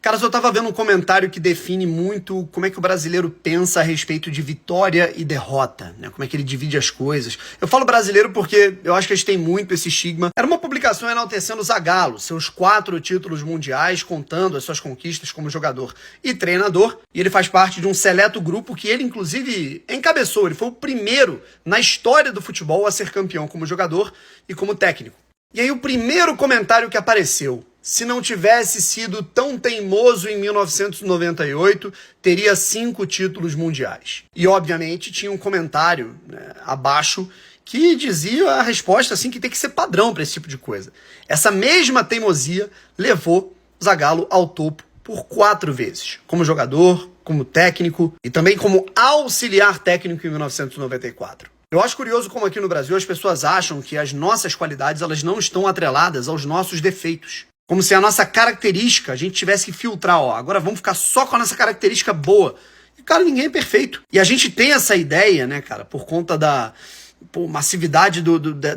Cara, eu tava vendo um comentário que define muito como é que o brasileiro pensa a respeito de vitória e derrota, né? Como é que ele divide as coisas. Eu falo brasileiro porque eu acho que a gente tem muito esse estigma. Era uma publicação enaltecendo o Zagallo, seus 4 títulos mundiais, contando as suas conquistas como jogador e treinador. E ele faz parte de um seleto grupo que ele, inclusive, encabeçou. Ele foi o primeiro na história do futebol a ser campeão como jogador e como técnico. E aí o primeiro comentário que apareceu: se não tivesse sido tão teimoso em 1998, teria 5 títulos mundiais. E obviamente tinha um comentário, né, abaixo que dizia a resposta assim que tem que ser padrão para esse tipo de coisa. Essa mesma teimosia levou Zagallo ao topo por 4 vezes, como jogador, como técnico e também como auxiliar técnico em 1994. Eu acho curioso como aqui no Brasil as pessoas acham que as nossas qualidades elas não estão atreladas aos nossos defeitos. Como se a nossa característica, a gente tivesse que filtrar, agora vamos ficar só com a nossa característica boa. E, cara, ninguém é perfeito. E a gente tem essa ideia, né, cara, por conta da massividade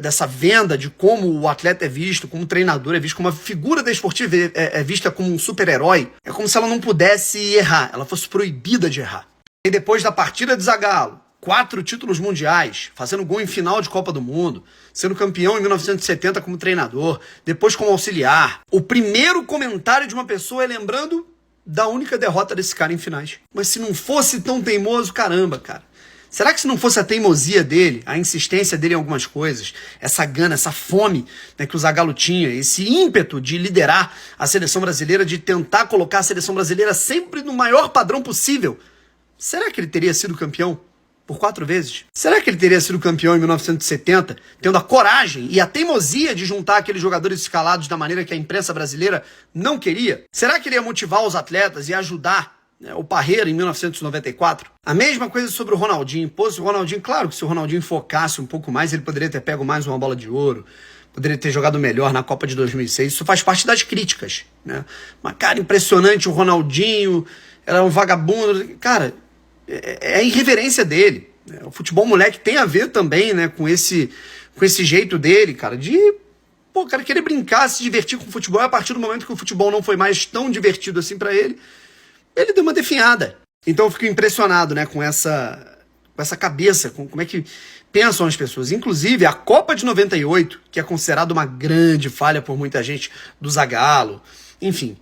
dessa venda, de como o atleta é visto, como o treinador é visto, como a figura desportiva é vista como um super-herói. É como se ela não pudesse errar, ela fosse proibida de errar. E depois da partida de Zagallo, 4 títulos mundiais, fazendo gol em final de Copa do Mundo, sendo campeão em 1970 como treinador, depois como auxiliar. O primeiro comentário de uma pessoa é lembrando da única derrota desse cara em finais. Mas se não fosse tão teimoso, caramba, cara. Será que se não fosse a teimosia dele, a insistência dele em algumas coisas, essa gana, essa fome, né, que o Zagallo tinha, esse ímpeto de liderar a seleção brasileira, de tentar colocar a seleção brasileira sempre no maior padrão possível, será que ele teria sido campeão por 4 vezes? Será que ele teria sido campeão em 1970, tendo a coragem e a teimosia de juntar aqueles jogadores escalados da maneira que a imprensa brasileira não queria? Será que ele ia motivar os atletas e ajudar, né, o Parreira em 1994? A mesma coisa sobre o Ronaldinho. Pô, se o Ronaldinho, claro que se o Ronaldinho focasse um pouco mais, ele poderia ter pego mais uma bola de ouro, poderia ter jogado melhor na Copa de 2006. Isso faz parte das críticas, né? Mas, cara, impressionante, o Ronaldinho era um vagabundo. Cara, é a irreverência dele. O futebol moleque tem a ver também, né, com esse jeito dele, cara, de cara, querer brincar, se divertir com o futebol. E a partir do momento que o futebol não foi mais tão divertido assim pra ele, ele deu uma definhada. Então eu fico impressionado, né, com essa cabeça, com como é que pensam as pessoas. Inclusive, a Copa de 98, que é considerada uma grande falha por muita gente, do Zagallo, enfim,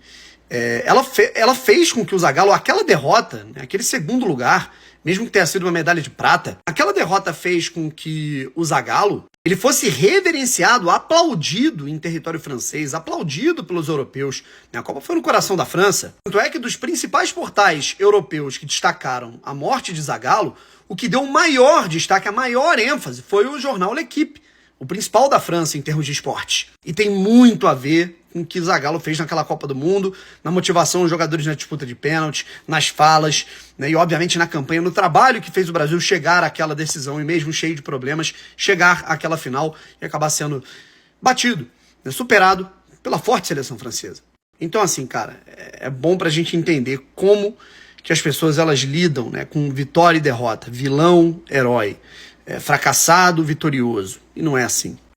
ela fez com que o Zagallo, aquela derrota, né, aquele segundo lugar, mesmo que tenha sido uma medalha de prata, aquela derrota fez com que o Zagallo ele fosse reverenciado, aplaudido em território francês, aplaudido pelos europeus. A Copa foi no coração da França. Tanto é que dos principais portais europeus que destacaram a morte de Zagallo, o que deu o maior destaque, a maior ênfase, foi o jornal L'Équipe, o principal da França em termos de esporte. E tem muito a ver com o que Zagallo fez naquela Copa do Mundo, na motivação dos jogadores na disputa de pênalti, nas falas, né, e obviamente na campanha, no trabalho que fez o Brasil chegar àquela decisão e mesmo cheio de problemas, chegar àquela final e acabar sendo batido, né, superado pela forte seleção francesa. Então assim, cara, é bom pra gente entender como que as pessoas elas lidam, né, com vitória e derrota, vilão, herói, fracassado, vitorioso. E não é assim.